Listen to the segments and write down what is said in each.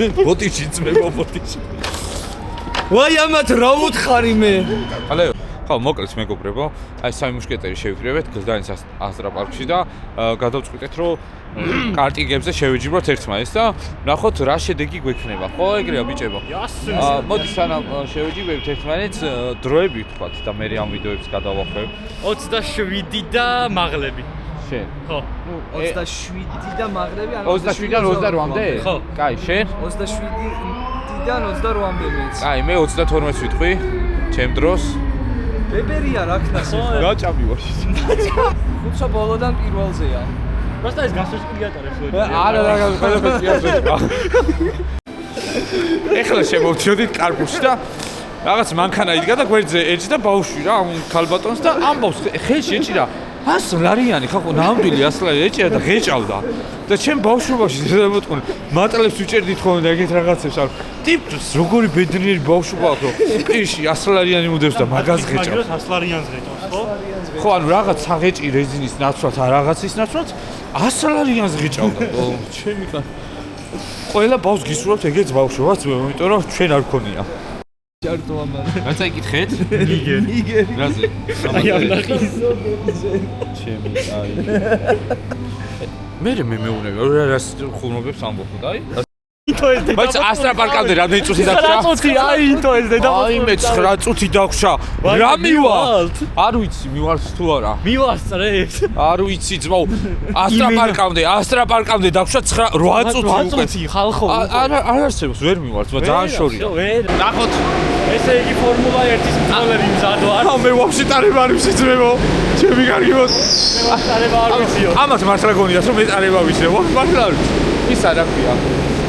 ბოტიში ძმებო ბოტიში. ვაი ამათ რა უთხარი მე. ალე ხო მოკლედ მეგობრებო, აი სამი მუშკეტერი შევიკრიბეთ გზდანის ასტრაპარკში და გადავწყვიტეთ რომ კარტინგებზე შევიჯიბროთ ერთმანეთს და ნახოთ რა შედეგი გვექნება. ხო ეგრეა ბიჭებო. მოდი სანამ შევიჯიბრებთ ერთმანეთს დროები ვთქვათ და მე ამ ვიდეოებს გადავახვევ. 27 და მაღლები. შენ. ხო. 27 და მაღლები ან 27-დან 28-მდე? ხო. კაი, შენ? 27-დან 28-მდე მეც. კაი, მე 32-ს ვიტყვი. ჩემ დროს. ბებერია რა ქნას. რა ჭამივაში. ხუთსა ბოლოდან პირველზეა. Просто ეს გასვეთკი ატარებს ხო? არა, ყველაფერს იაზრება. ეხლა შემოვჩიოდით კარპუსში და რაღაც მანქანა იდგა და გვერდზე ეჭი და ბავშვი რა, ქალბატონს და ამბობს ხელში ეჭირა 100 ლარიანი ხახო ნამდვილი 100 ლარი ეჭირა და ღეჭავდა. და ჩემ ბავშვობაში შემოტყუნე მატლებს ვიჭერდით ხოლმე და ეგეთ რაღაცებს არ. ტიპს როგორი ბედნიერი ბავშვობა აქვს რომ პირში 100 ლარიანი მუდებს და მაგას ღეჭავს. 100 ლარიანს ღეჭავს ხო? ხო, ანუ რაღაც საღეჭი რეზინის ნაცვლად არ რაღაცის ნაცვლად 100 ლარიანს ღეჭავდა. ჩემი კაცი. ყველა ბავშვს გისურვებთ ეგეც ბავშვობაც, იმიტომ რომ ჩვენ არ გქონია. ჯარტო ამან. რაცა იკითხეთ? ნიგერ. რაზე? აი ამ ნახის. ჩემი კაი. მე მეუბნება რას ხუმრობებს ამბობ და აი բայց ასტრაპარკამდე რამდენი წუთი დაგვრჩა? 9 წუთი, აი ინტო ეს დედა. აი მე 9 წუთი დაგვრჩა. რა მივალთ? არ ვიცი მივალთ თუ არა. მივასწრეთ. არ ვიცი ძმაო. ასტრაპარკამდე დაგვრჩა 8 წუთი უკვე. 8 წუთი ხალხო. არ არსებობს ვერ მივალთ, ძალიან შორია. ვერ. ნახოთ. ესე იგი ფორმულა 1-ის მწოლები მზადო არ. მე ვაფშე ტარება არ ვიცი ძმებო. ჩემი კარგი მოს. ტარება არ ვიციო. ამათ მართლა გონია რომ მე ტარება ვიციო. მართლა არ ვიცი. ის არა ქვია.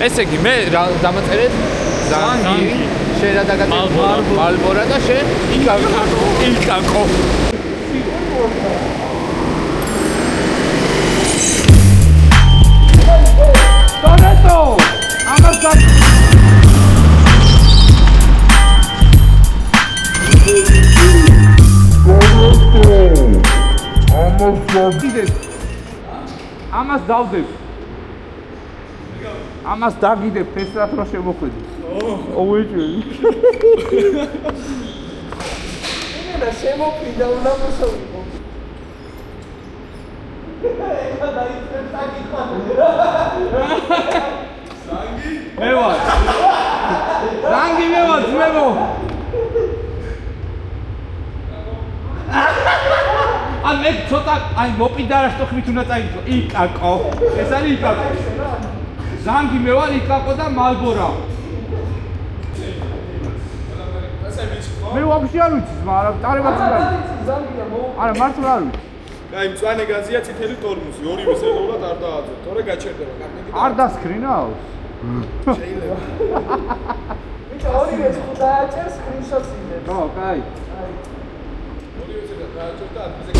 ესე იგი მე რა დამაწერეთ? ზანგი. შენ რა დაგაწერეთ? მალბორა და შენ იკაკო. დონეტო! ამას ამას დავდებ. ამას დაგიდებ ფესრად რო შემოხვედი. ოუეჭი. და შემოფრიდა უნდა მოსავიყო. ეხლა დაიწყებ საკითხვა. ზანგი? მე ვარ. ზანგი მე ვარ, ძმებო. ან მე ცოტა აი მოპინდა რა შტოხმით უნდა წაიგო. იკაკო. ეს არის იკაკო. ზანგი მე ვარ, იკაკო და მალბორა. მე ვაფშე არ ვიცი, მაგრამ ტარებაც არ არის. არა, მართლა არ ვიცი. აი მწვანე გაზია წითელი ტორმუსი, ორივე სერიულად არ დააძო. თორე გაჩერდება კარგი. არ დასკრინაო? შეიძლება. ბიჭო, ორივე თუ დააჭერ სკრინშოტს იდებს. ხო, კაი. ორივე წერდა დააჭერ და ადგილზე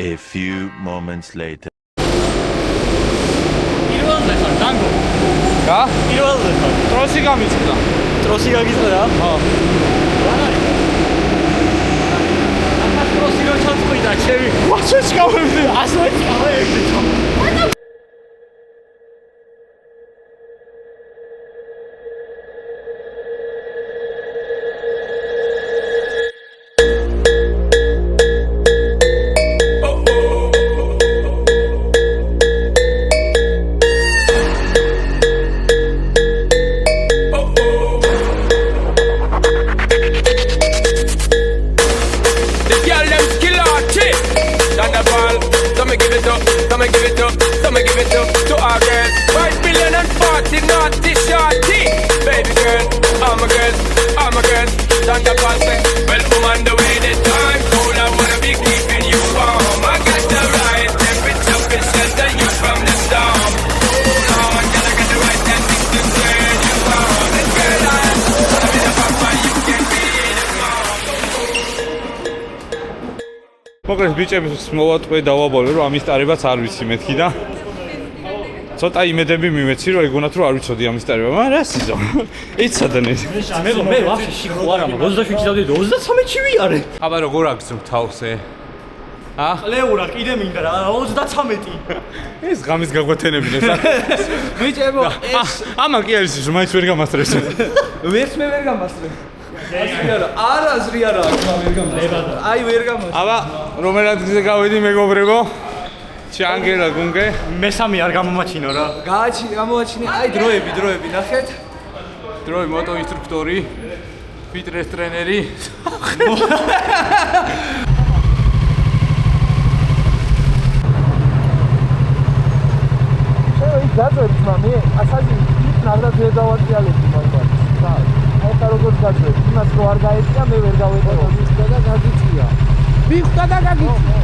A few moments later. პირველზე ხარ დანგო. რა? პირველზე ხარ. ტროსი გამიწყდა. ტროსი გაგიწყდა? ხო. რა არის? ახლა ტროსი რო ჩაწყვიტა ჩემი. ვაჩე ჩავევდი. ასე ჩავევდი. To our girls, 5 billion and 40 naughty shorty. Baby girl, all my girls, stand up and say, well, woman, the way the time cold, I wanna be keeping you warm. I got the right temperature, shelter you from the storm. მოკლედ ბიჭებს მოვატყვე დავაბოლე რომ ამის ტარებაც არ ვიცი მეთქი და ცოტა იმედები მიმეცი რომ ეგონათ რომ არ ვიცოდი ამის ტარება, მაგრამ რა სიზო? იცოდენ ეს. მე ვაფშე შიხო არ ამა 27-ში დავდიოდი 33-ში ვიარე. აბა როგორ აგზნობ თავს? ა? ლეურა კიდე მინდა რა 33. ეს ღამის გაგვათენებინეს. ბიჭებო, ეს ამან კი არის ის რომ მაინც ვერ გამასწრებს. ვერც მე ვერ გამასწრებ. არაზრი არა აქ ვერ გამასწრებ. აი ვერ გამასწრებ. აბა რომელ ადგილზე გავედი მეგობრებო? ჩანგელა გუნგე. მესამე არ გამომაჩინო რა. გამოაჩინე, აი დროები ნახეთ. დროი მოტო ინსტრუქტორი, ფიტნეს ტრენერი. გაძვეთ მამი, ასადი ნადა დედავატიალები მაგალითად. აი და როგორ გაძვეთ? იმას რო არ გაეწია, მე ვერ გავეწია. ვიხდა და გაგიწია. ვიხდა და გაგიწია.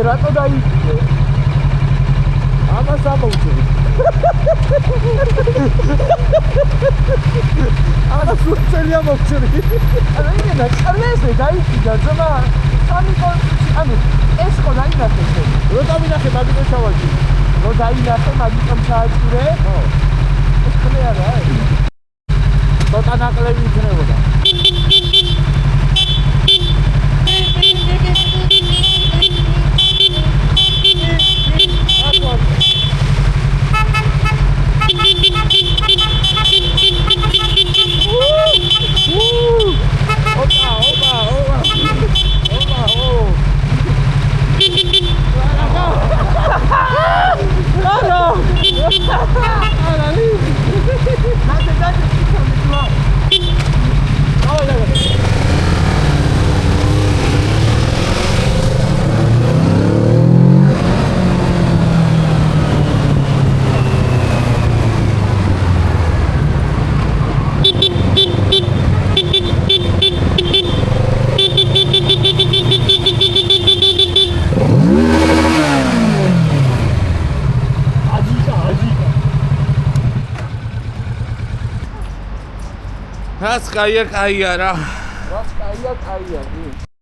რატო დაიწე? ამას ამოვწევი. ამას უწელი ამოვწევი. არა, წალეზე დაიწიდა ზომა. სამი კონსტრუქცია, ანუ ეს ხო დაინახე. რო დავინახე მაგით ჩავაჭი. რო დაინახე მაგით ჩააჭირე. ხო. ეს ხლე არა. ცოტა ნაკლები იქნებოდა. რაც კაია, კაია რა. რაც კაია, კაია, დი.